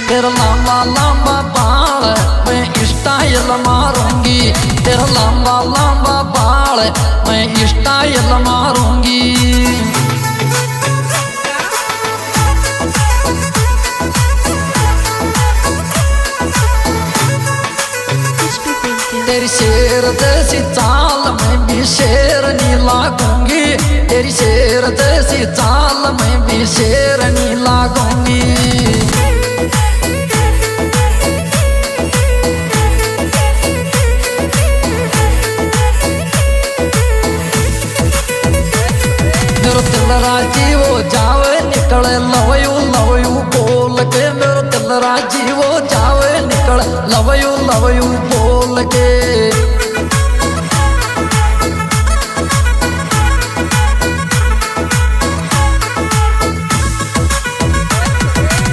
तेरा लंबा लंबा बाल मैं स्टाइल मारूंगी, तेरा लंबा लंबा बाल मैं स्टाइल मारूंगी। तेरी शेर जैसी चाल में भी शेरनी लागूंगी, तेरी शेर जैसी चाल में भी शेरनी लागूंगी। मेरो दिल राजी वो जावे निकले लव यू बोल के, मेरो दिल राजी वो जावे निकले लव यू बोल के।